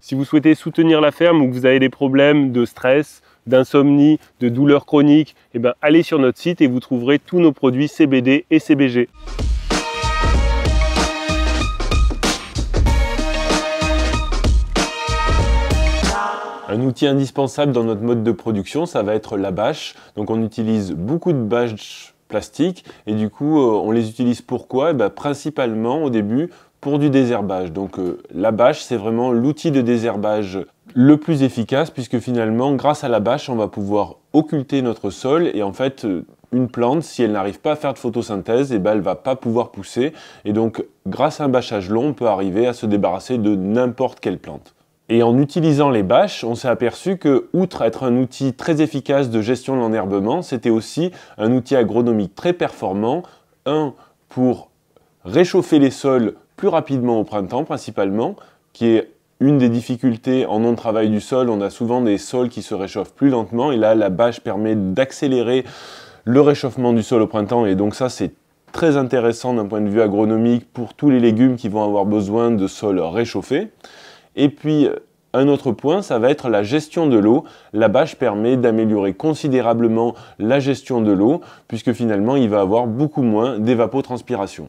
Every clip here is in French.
Si vous souhaitez soutenir la ferme ou que vous avez des problèmes de stress, d'insomnie, de douleurs chroniques, eh bien, allez sur notre site et vous trouverez tous nos produits CBD et CBG. Un outil indispensable dans notre mode de production, ça va être la bâche. Donc on utilise beaucoup de bâches plastiques et du coup on les utilise pourquoi? Principalement au début pour du désherbage. Donc la bâche, c'est vraiment l'outil de désherbage le plus efficace puisque finalement grâce à la bâche on va pouvoir occulter notre sol et en fait une plante, si elle n'arrive pas à faire de photosynthèse, elle ne va pas pouvoir pousser et donc grâce à un bâchage long on peut arriver à se débarrasser de n'importe quelle plante. Et en utilisant les bâches, on s'est aperçu que, outre être un outil très efficace de gestion de l'enherbement, c'était aussi un outil agronomique très performant, pour réchauffer les sols plus rapidement au printemps principalement, qui est une des difficultés en non-travail du sol. On a souvent des sols qui se réchauffent plus lentement et là la bâche permet d'accélérer le réchauffement du sol au printemps et donc ça c'est très intéressant d'un point de vue agronomique pour tous les légumes qui vont avoir besoin de sols réchauffés. Et puis, un autre point, ça va être la gestion de l'eau. La bâche permet d'améliorer considérablement la gestion de l'eau, puisque finalement, il va avoir beaucoup moins d'évapotranspiration.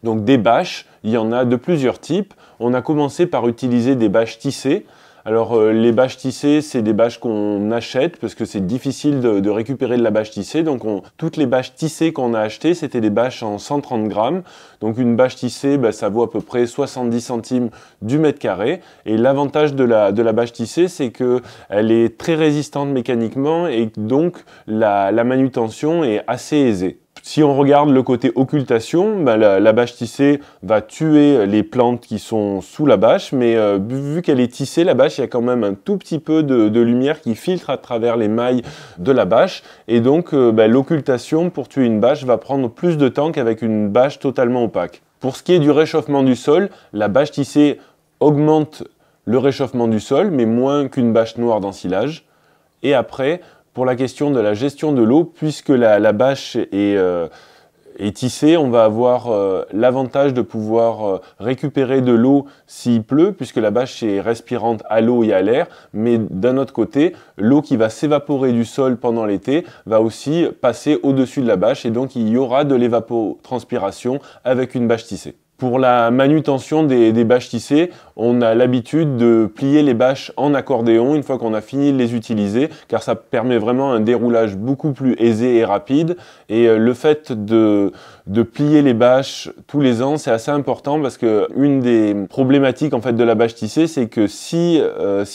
Donc des bâches, il y en a de plusieurs types. On a commencé par utiliser des bâches tissées. Alors les bâches tissées, c'est des bâches qu'on achète parce que c'est difficile de récupérer de la bâche tissée. Donc toutes les bâches tissées qu'on a achetées, c'était des bâches en 130 grammes. Donc une bâche tissée, ça vaut à peu près 70 centimes du mètre carré. Et l'avantage de la bâche tissée, c'est qu'elle est très résistante mécaniquement et donc la manutention est assez aisée. Si on regarde le côté occultation, la bâche tissée va tuer les plantes qui sont sous la bâche, mais vu qu'elle est tissée, la bâche, il y a quand même un tout petit peu de lumière qui filtre à travers les mailles de la bâche. Et donc l'occultation pour tuer une bâche va prendre plus de temps qu'avec une bâche totalement opaque. Pour ce qui est du réchauffement du sol, la bâche tissée augmente le réchauffement du sol, mais moins qu'une bâche noire d'ensilage. Et après, pour la question de la gestion de l'eau, puisque la bâche est tissée, on va avoir l'avantage de pouvoir récupérer de l'eau s'il pleut, puisque la bâche est respirante à l'eau et à l'air, mais d'un autre côté, l'eau qui va s'évaporer du sol pendant l'été va aussi passer au-dessus de la bâche, et donc il y aura de l'évapotranspiration avec une bâche tissée. Pour la manutention des bâches tissées, on a l'habitude de plier les bâches en accordéon une fois qu'on a fini de les utiliser, car ça permet vraiment un déroulage beaucoup plus aisé et rapide. Et le fait de plier les bâches tous les ans, c'est assez important parce que une des problématiques en fait de la bâche tissée, c'est que si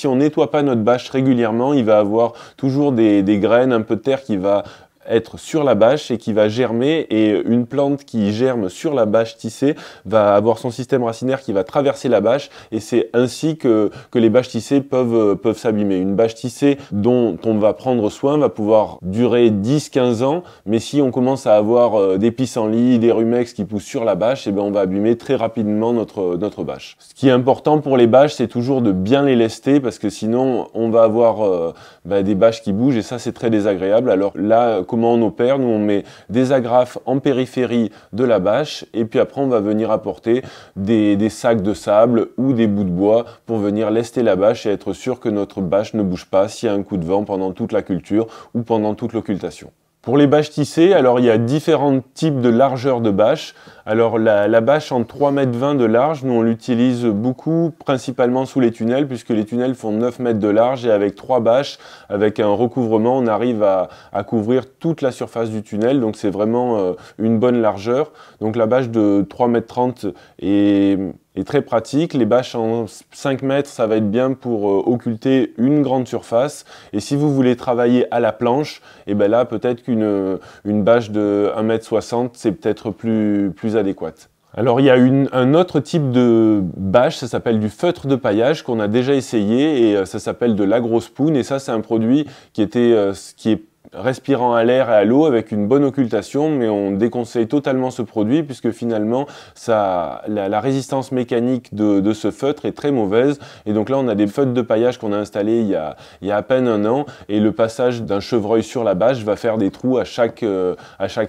on nettoie pas notre bâche régulièrement, il va avoir toujours des graines, un peu de terre qui va être sur la bâche et qui va germer, et une plante qui germe sur la bâche tissée va avoir son système racinaire qui va traverser la bâche, et c'est ainsi que les bâches tissées peuvent s'abîmer. Une bâche tissée dont on va prendre soin va pouvoir durer 10-15 ans, mais si on commence à avoir des pissenlits, des rumex qui poussent sur la bâche, on va abîmer très rapidement notre bâche. Ce qui est important pour les bâches, c'est toujours de bien les lester, parce que sinon on va avoir des bâches qui bougent, et ça c'est très désagréable. Alors là, comment on opère? Nous on met des agrafes en périphérie de la bâche et puis après on va venir apporter des sacs de sable ou des bouts de bois pour venir lester la bâche et être sûr que notre bâche ne bouge pas s'il y a un coup de vent pendant toute la culture ou pendant toute l'occultation. Pour les bâches tissées, alors il y a différents types de largeur de bâche. Alors la bâche en 3,20 m de large, nous on l'utilise beaucoup, principalement sous les tunnels, puisque les tunnels font 9 mètres de large, et avec 3 bâches, avec un recouvrement, on arrive à couvrir toute la surface du tunnel, donc c'est vraiment une bonne largeur. Donc la bâche de 3,30 m est très pratique. Les bâches en 5 mètres, ça va être bien pour occulter une grande surface. Et si vous voulez travailler à la planche, et là peut-être qu'une bâche de 1,60 m, c'est peut-être plus adéquate. Alors il y a un autre type de bâche, ça s'appelle du feutre de paillage, qu'on a déjà essayé, et ça s'appelle de l'AgroSpoon, et ça c'est un produit qui est respirant à l'air et à l'eau avec une bonne occultation, mais on déconseille totalement ce produit puisque finalement la résistance mécanique de ce feutre est très mauvaise. Et donc là on a des feutres de paillage qu'on a installés il y a à peine un an, et le passage d'un chevreuil sur la bâche va faire des trous à chaque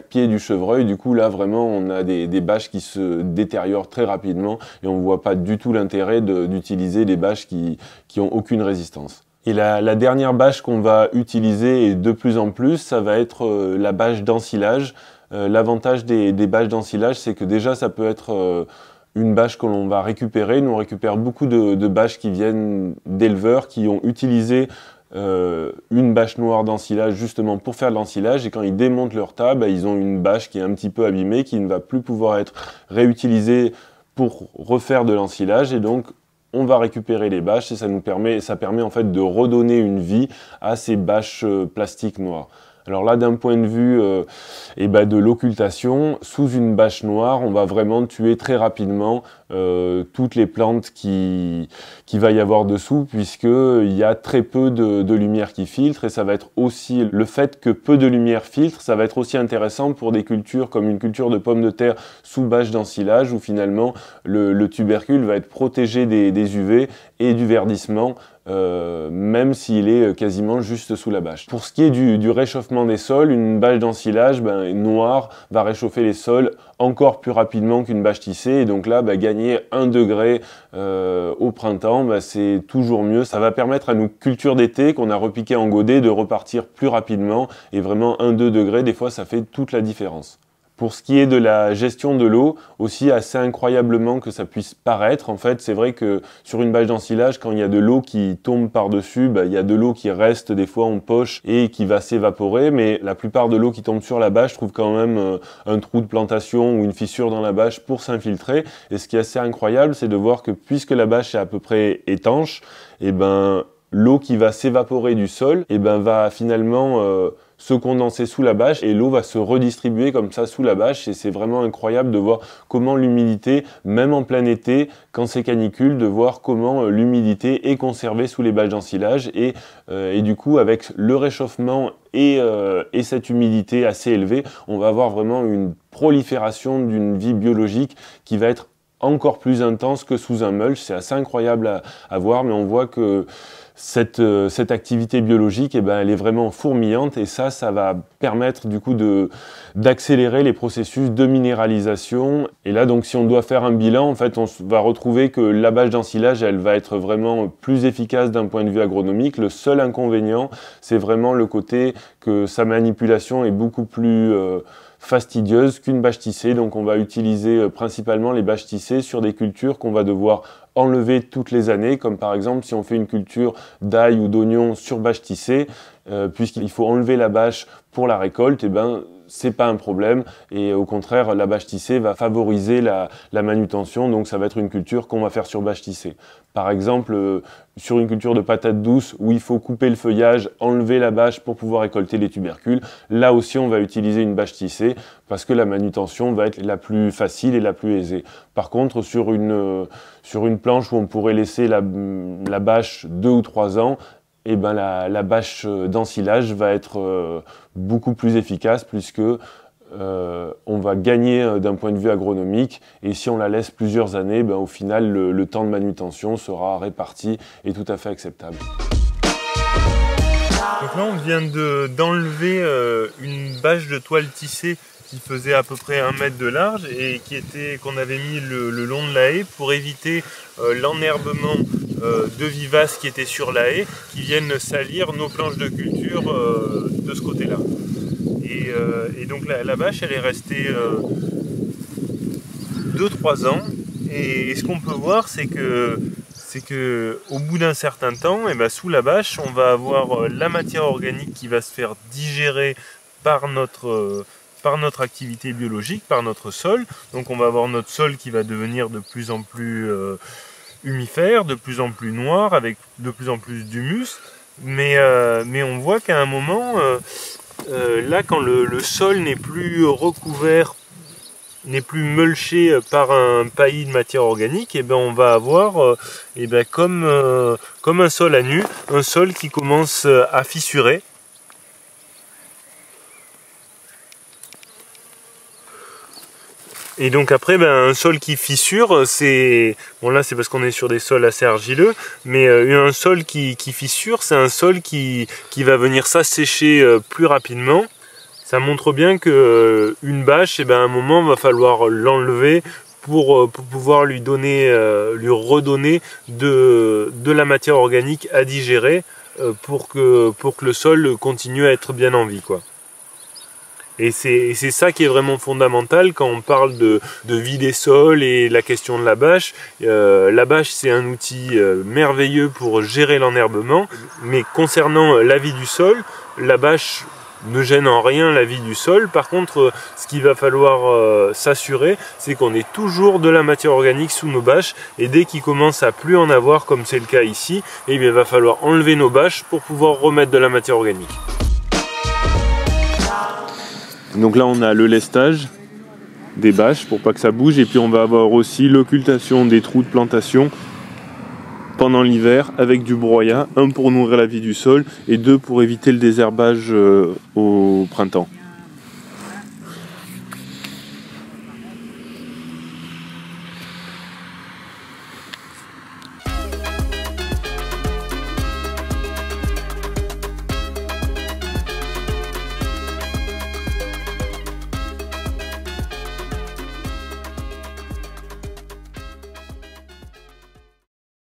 pied du chevreuil. Du coup là vraiment on a des bâches qui se détériorent très rapidement et on ne voit pas du tout l'intérêt d'utiliser des bâches qui ont aucune résistance. Et la dernière bâche qu'on va utiliser, et de plus en plus, ça va être la bâche d'ensilage. L'avantage des bâches d'ensilage, c'est que déjà ça peut être une bâche que l'on va récupérer. Nous on récupère beaucoup de bâches qui viennent d'éleveurs qui ont utilisé une bâche noire d'ensilage justement pour faire de l'ensilage, et quand ils démontent leur tas, ils ont une bâche qui est un petit peu abîmée, qui ne va plus pouvoir être réutilisée pour refaire de l'ensilage, et donc on va récupérer les bâches et ça permet en fait de redonner une vie à ces bâches plastiques noires. Alors là, d'un point de vue de l'occultation, sous une bâche noire, on va vraiment tuer très rapidement toutes les plantes qui va y avoir dessous, puisqu'il y a très peu de lumière qui filtre, et ça va être aussi le fait que peu de lumière filtre, ça va être aussi intéressant pour des cultures comme une culture de pommes de terre sous bâche d'ensilage, où finalement le tubercule va être protégé des UV et du verdissement, même s'il est quasiment juste sous la bâche. Pour ce qui est du réchauffement des sols, une bâche d'ensilage noire va réchauffer les sols encore plus rapidement qu'une bâche tissée, et donc là gagner 1 degré au printemps, c'est toujours mieux. Ça va permettre à nos cultures d'été qu'on a repiquées en godet de repartir plus rapidement, et vraiment 1-2 degrés, des fois ça fait toute la différence. Pour ce qui est de la gestion de l'eau, aussi assez incroyablement que ça puisse paraître, en fait, c'est vrai que sur une bâche d'ensilage, quand il y a de l'eau qui tombe par-dessus, il y a de l'eau qui reste des fois en poche et qui va s'évaporer, mais la plupart de l'eau qui tombe sur la bâche trouve quand même un trou de plantation ou une fissure dans la bâche pour s'infiltrer. Et ce qui est assez incroyable, c'est de voir que puisque la bâche est à peu près étanche, l'eau qui va s'évaporer du sol va finalement se condenser sous la bâche, et l'eau va se redistribuer comme ça sous la bâche, et c'est vraiment incroyable de voir comment l'humidité, même en plein été, quand c'est canicule, de voir comment l'humidité est conservée sous les bâches d'ensilage, et du coup avec le réchauffement et cette humidité assez élevée, on va avoir vraiment une prolifération d'une vie biologique qui va être encore plus intense que sous un mulch. C'est assez incroyable à voir, mais on voit que cette activité biologique, elle est vraiment fourmillante, et ça va permettre du coup d'accélérer les processus de minéralisation. Et là, donc, si on doit faire un bilan, en fait, on va retrouver que la bâche d'ensilage, elle va être vraiment plus efficace d'un point de vue agronomique. Le seul inconvénient, c'est vraiment le côté que sa manipulation est beaucoup plus fastidieuse qu'une bâche tissée. Donc on va utiliser principalement les bâches tissées sur des cultures qu'on va devoir enlever toutes les années, comme par exemple si on fait une culture d'ail ou d'oignon sur bâche tissée, puisqu'il faut enlever la bâche pour la récolte, c'est pas un problème, et au contraire la bâche tissée va favoriser la manutention, donc ça va être une culture qu'on va faire sur bâche tissée. Par exemple, sur une culture de patates douces où il faut couper le feuillage, enlever la bâche pour pouvoir récolter les tubercules, là aussi on va utiliser une bâche tissée parce que la manutention va être la plus facile et la plus aisée. Par contre, sur une planche où on pourrait laisser la bâche 2 ou 3 ans, la bâche d'ensilage va être beaucoup plus efficace, puisque on va gagner d'un point de vue agronomique, et si on la laisse plusieurs années, au final le temps de manutention sera réparti et tout à fait acceptable. Donc là on vient d'enlever une bâche de toile tissée qui faisait à peu près 1 mètre de large et qu'on avait mis le long de la haie pour éviter l'enherbement de vivaces qui étaient sur la haie, qui viennent salir nos planches de culture de ce côté-là. Et donc la bâche, elle est restée 2-3 ans, et ce qu'on peut voir, c'est que au bout d'un certain temps, sous la bâche, on va avoir la matière organique qui va se faire digérer par notre activité biologique, par notre sol. Donc on va avoir notre sol qui va devenir de plus en plus humifère, de plus en plus noir, avec de plus en plus d'humus. Mais on voit qu'à un moment, là, quand le sol n'est plus recouvert, n'est plus mulché par un paillis de matière organique, on va avoir comme un sol à nu, un sol qui commence à fissurer. Et donc après, un sol qui fissure, c'est... Bon là c'est parce qu'on est sur des sols assez argileux, mais un sol qui fissure, c'est un sol qui va venir s'assécher plus rapidement. Ça montre bien que une bâche, à un moment, va falloir l'enlever pour pouvoir lui redonner de la matière organique à digérer pour que le sol continue à être bien en vie, quoi. Et c'est ça qui est vraiment fondamental quand on parle de vie des sols et la question de la bâche. La bâche, c'est un outil merveilleux pour gérer l'enherbement, mais concernant la vie du sol, la bâche ne gêne en rien la vie du sol. Par contre, ce qu'il va falloir s'assurer, c'est qu'on ait toujours de la matière organique sous nos bâches, et dès qu'il commence à plus en avoir, comme c'est le cas ici, il va falloir enlever nos bâches pour pouvoir remettre de la matière organique. Donc là on a le lestage des bâches pour pas que ça bouge, et puis on va avoir aussi l'occultation des trous de plantation pendant l'hiver avec du broyat, 1 pour nourrir la vie du sol et 2 pour éviter le désherbage au printemps.